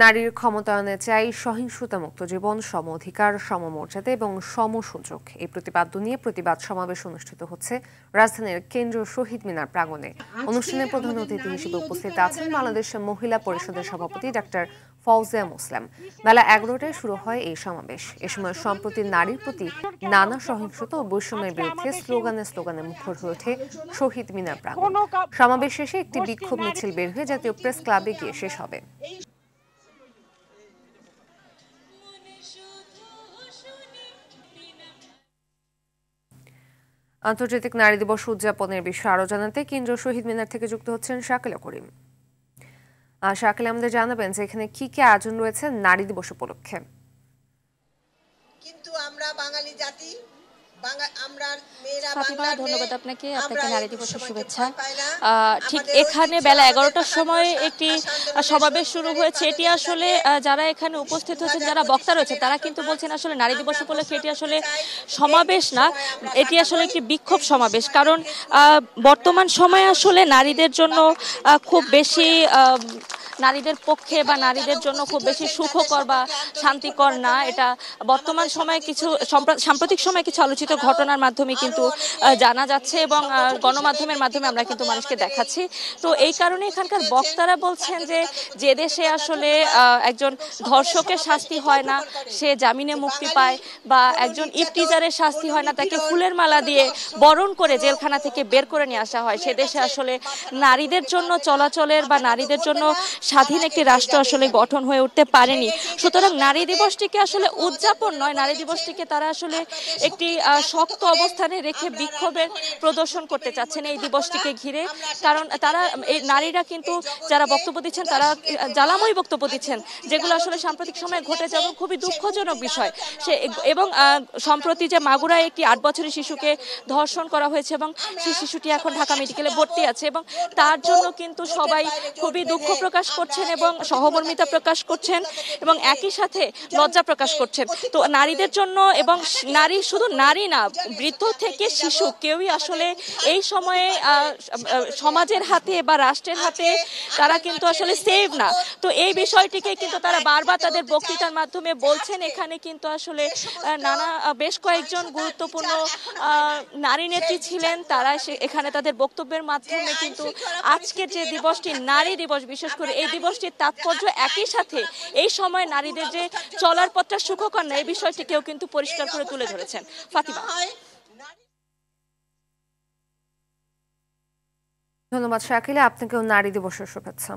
নারীর ক্ষমতায়নে চাই সহিংসতামুক্ত জীবন, সম অধিকার, সমমর্যাদা এবং সমসুযোগ। এই প্রতিপাদ্য নিয়ে প্রতিবাদ সমাবেশ অনুষ্ঠিত হচ্ছে রাজধানীর কেন্দ্রীয় শহীদ মিনার প্রাঙ্গণে। অনুষ্ঠানে প্রধান অতিথি হিসেবে উপস্থিত আছেন বাংলাদেশ মহিলা পরিষদের সভাপতি ডাক্তার ফৌজিয়া মুসলিম। বেলা 11টায় শুরু হয় এই সমাবেশ। এ সময় সম্প্রতি নারীর প্রতি নানা সহিংসতা ও বৈষম্যের বিরুদ্ধে স্লোগানে মুখর হয়ে ওঠে শহীদ মিনার প্রাঙ্গণ। সমাবেশ শেষে একটি বিক্ষোভ মিছিল বের হয়ে জাতীয় প্রেস ক্লাবে গিয়ে শেষ হবে। আন্তর্জাতিক নারী দিবস উদযাপনের বিষয়ে আরো জানাতে কেন্দ্রীয় শহীদ মিনার থেকে যুক্ত হচ্ছেন শাকিলা করিম। শাকিলা, আমাদের জানাবেন যে এখানে কি কি আয়োজন রয়েছে নারী দিবস উপলক্ষে। কিন্তু আমরা বাঙালি জাতি, ফাতিমা, ধন্যবাদ আপনাকে নারী দিবসের শুভেচ্ছা। ঠিক এখানে বেলা 11টার সময় একটি সমাবেশ শুরু হয়েছে। এটি আসলে যারা এখানে উপস্থিত হয়েছেন, যারা বক্তা রয়েছে, তারা কিন্তু বলছেন আসলে নারী দিবস উপলক্ষে এটি আসলে সমাবেশ না, এটি আসলে একটি বিক্ষোভ সমাবেশ। কারণ বর্তমান সময়ে আসলে নারীদের জন্য খুব বেশি নারীদের পক্ষে বা নারীদের জন্য খুব বেশি সুখকর বা শান্তিকর না। এটা বর্তমান সময়ে সাম্প্রতিক সময়ে কিছু আলোচিত ঘটনার মাধ্যমে কিন্তু জানা যাচ্ছে এবং গণমাধ্যমের মাধ্যমে আমরা কিন্তু মানুষকে দেখাচ্ছি। তো এই কারণে এখানকার বক্তারা বলছেন যে দেশে আসলে একজন ধর্ষকের শাস্তি হয় না, সে জামিনে মুক্তি পায়, বা একজন ইফতিজারের শাস্তি হয় না, তাকে ফুলের মালা দিয়ে বরণ করে জেলখানা থেকে বের করে নিয়ে আসা হয়, সে দেশে আসলে নারীদের জন্য চলাচলের বা নারীদের জন্য স্বাধীন একটি রাষ্ট্র আসলে গঠন হয়ে উঠতে পারেনি। সুতরাং নারী দিবসটিকে আসলে উদযাপন নয়, নারী দিবসটিকে তারা আসলে একটি শক্ত অবস্থানে রেখে বিক্ষোভের প্রদর্শন করতে চাচ্ছেন এই দিবসটিকে ঘিরে। কারণ তারা, এই নারীরা কিন্তু যারা বক্তব্য দিচ্ছেন, তারা জ্বালাময়ী বক্তব্য দিচ্ছেন, যেগুলো আসলে সাম্প্রতিক সময়ে ঘটে যাওয়া খুবই দুঃখজনক বিষয়। এবং সম্প্রতি যে মাগুরায় একটি 8 বছরের শিশুকে ধর্ষণ করা হয়েছে এবং সেই শিশুটি এখন ঢাকা মেডিকেলে ভর্তি আছে, এবং তার জন্য কিন্তু সবাই খুবই দুঃখ প্রকাশ করছেন এবং সহমর্মিতা প্রকাশ করছেন এবং একই সাথে লজ্জা প্রকাশ করছেন। তো নারীদের জন্য, এবং নারী শুধু নারী না, বৃদ্ধ থেকে শিশু কেউই আসলে এই সময়ে সমাজের হাতে বা রাষ্ট্রের হাতে তারা কিন্তু আসলে সেভ না। তো এই বিষয়টিকে কিন্তু তারা বারবার তাদের বক্তৃতার মাধ্যমে বলছেন। এখানে কিন্তু আসলে বেশ কয়েকজন গুরুত্বপূর্ণ নারী নেত্রী ছিলেন, তারা এখানে তাদের বক্তব্যের মাধ্যমে কিন্তু আজকের যে দিবসটি নারী দিবস, বিশেষ করে এই দিবসটির তাৎপর্য, একই সাথে এই সময় নারীদের যে চলার পথটা সুখকর না, এই বিষয়টিকেও কিন্তু পরিষ্কার করে তুলে ধরেছেন। ফাতিমা, ধন্যবাদ শাকিলা, আপনাকেও নারী দিবসের শুভেচ্ছা।